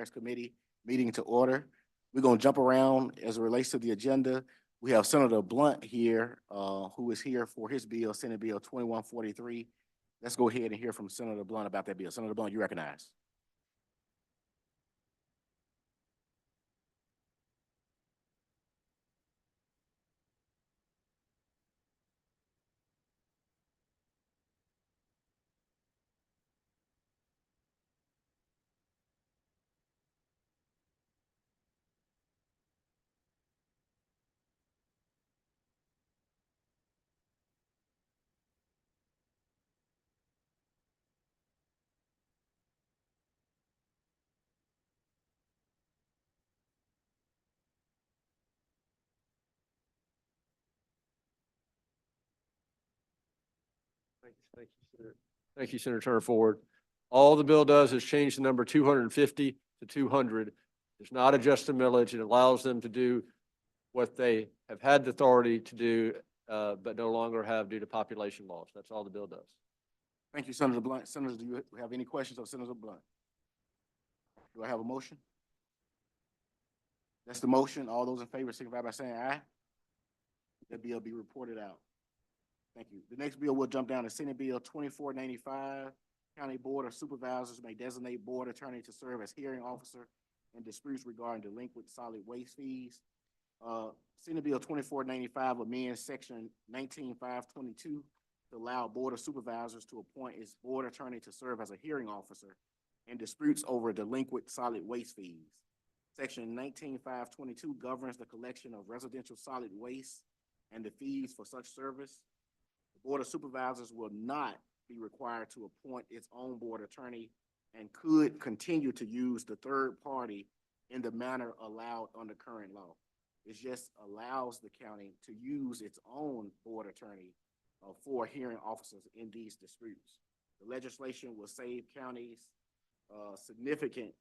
Affairs Committee meeting to order. We're gonna jump around as it relates to the agenda. We have Senator Blunt here, who is here for his bill, Senate Bill 2143. Let's go ahead and hear from Senator Blunt about that bill. Senator Blunt, you recognize. Thank you, Senator Ford. All the bill does is change the number 250 to 200. Does not adjust the millage. It allows them to do what they have had the authority to do, but no longer have due to population laws. That's all the bill does. Thank you, Senator Blunt. Senators, do you have any questions of Senator Blunt? Do I have a motion? That's the motion. All those in favor signify by saying aye. That bill be reported out. Thank you. The next bill will jump down to Senate Bill 2495. County Board of Supervisors may designate board attorney to serve as hearing officer in disputes regarding delinquent solid waste fees. Senate Bill 2495 amends Section 19522 to allow Board of Supervisors to appoint its board attorney to serve as a hearing officer in disputes over delinquent solid waste fees. Section 19522 governs the collection of residential solid waste and the fees for such service. The Board of Supervisors will not be required to appoint its own board attorney and could continue to use the third party in the manner allowed under current law. It just allows the county to use its own board attorney for hearing officers in these disputes. The legislation will save counties significant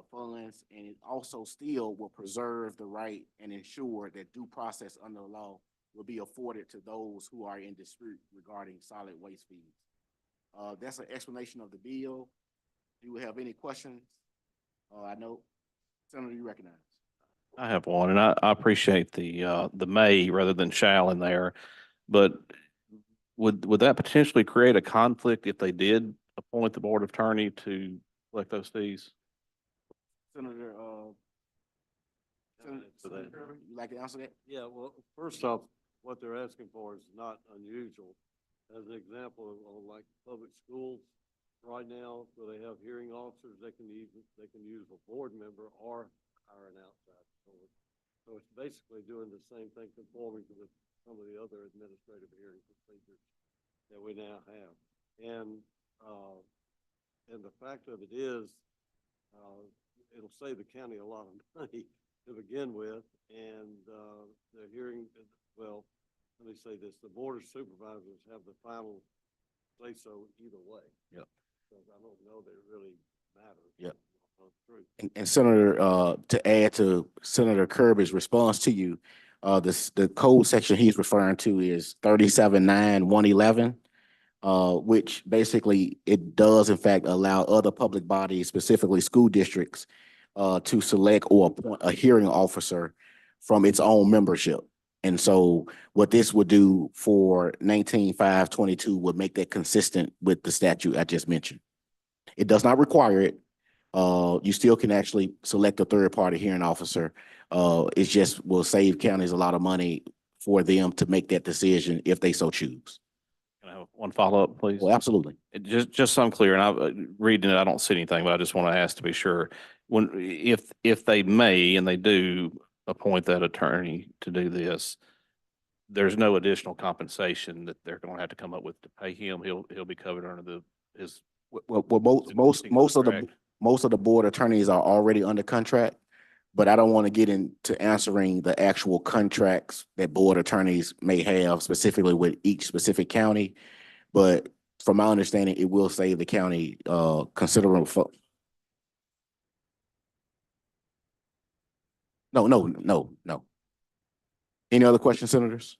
funds, and it also still will preserve the right and ensure that due process under the law will be afforded to those who are in dispute regarding solid waste fees. That's an explanation of the bill. Do you have any questions? I know, Senator, you recognize. I have one, and I appreciate the may rather than shall in there, but would that potentially create a conflict if they did appoint the board attorney to collect those fees? Senator, Senator Kirby, you like to answer that? Yeah, well, first off, what they're asking for is not unusual. As an example, of like public schools right now, where they have hearing officers, they can use a board member or hire an outside source. So it's basically doing the same thing, conforming to some of the other administrative hearing procedures that we now have. And the fact of it is, it'll save the county a lot of money to begin with, and the hearing, well, let me say this, the Board of Supervisors have the final say so either way. Yep. So I don't know that it really matters. Yep. And Senator, to add to Senator Kirby's response to you, the code section he's referring to is 379111, which basically it does in fact allow other public bodies, specifically school districts, to select or appoint a hearing officer from its own membership. And so what this would do for 19522 would make that consistent with the statute I just mentioned. It does not require it. You still can actually select a third party hearing officer. It just will save counties a lot of money for them to make that decision if they so choose. Can I have one follow-up, please? Well, absolutely. Just so I'm clear, and I'm reading it, I don't see anything, but I just want to ask to be sure. If they may, and they do appoint that attorney to do this, there's no additional compensation that they're going to have to come up with to pay him. He'll be covered under his. Well, most of the board attorneys are already under contract, but I don't want to get into answering the actual contracts that board attorneys may have specifically with each specific county. But from my understanding, it will save the county considerable. No. Any other questions, senators?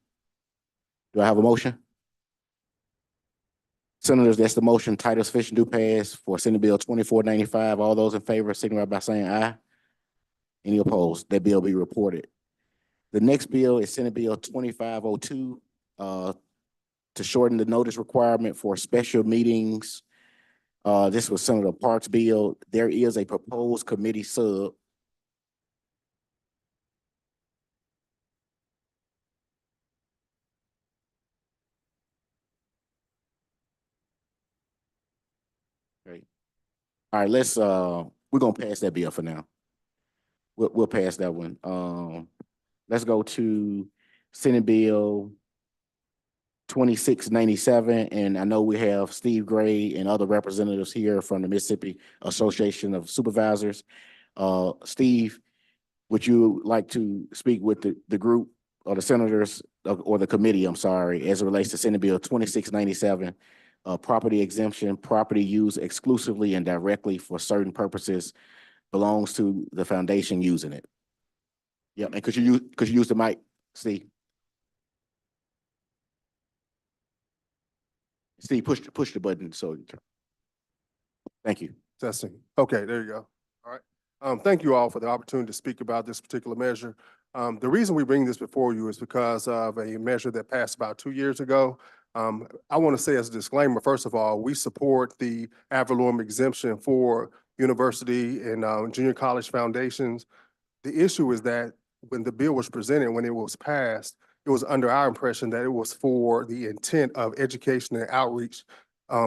Do I have a motion? Senators, that's the motion. Title sufficient do pass for Senate Bill 2495. All those in favor signify by saying aye. Any opposed? That bill be reported. The next bill is Senate Bill 2502, to shorten the notice requirement for special meetings. This was Senator Parks' bill. There is a proposed committee sub. Okay. All right, we're gonna pass that bill for now. We'll pass that one. Let's go to Senate Bill 2697, and I know we have Steve Gray and other representatives here from the Mississippi Association of Supervisors. Steve, would you like to speak with the group or the senators or the committee, I'm sorry, as it relates to Senate Bill 2697, property exemption, property used exclusively and directly for certain purposes belongs to the foundation using it? Yep, and could you use the mic, Steve? Steve, push the button so you can. Thank you. Testing. Okay, there you go. All right. Thank you all for the opportunity to speak about this particular measure. The reason we bring this before you is because of a measure that passed about 2 years ago. I want to say as a disclaimer, first of all, we support the ad valorem exemption for university and junior college foundations. The issue is that when the bill was presented, when it was passed, it was under our impression that it was for the intent of education and outreach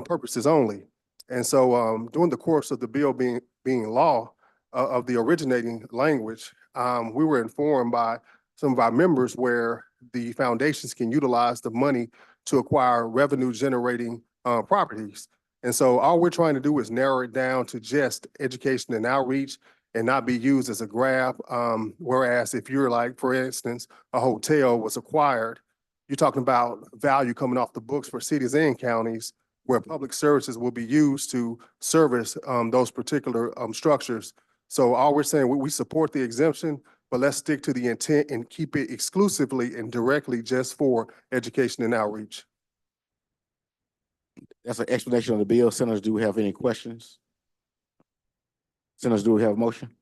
purposes only. And so during the course of the bill being law of the originating language, we were informed by some of our members where the foundations can utilize the money to acquire revenue generating properties. And so all we're trying to do is narrow it down to just education and outreach and not be used as a grab. Whereas if you're like, for instance, a hotel was acquired, you're talking about value coming off the books for cities and counties where public services will be used to service those particular structures. So all we're saying, we support the exemption, but let's stick to the intent and keep it exclusively and directly just for education and outreach. That's an explanation of the bill. Senators, do we have any questions? Senators, do we have a motion?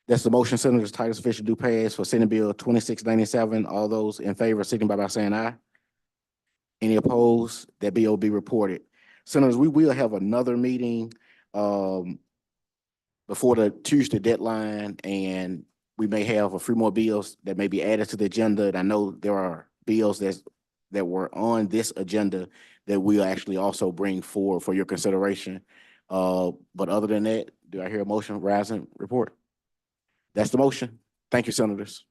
That's the motion. Senators, title sufficient do pass for Senate Bill 2697. All those in favor signify by saying aye. Any opposed? That bill will be reported. Senators, we will have another meeting before the Tuesday deadline, and we may have a few more bills that may be added to the agenda. And I know there are bills that were on this agenda that we'll actually also bring forward for your consideration. But other than that, do I hear a motion? Rise and report. That's the motion. Thank you, Senators.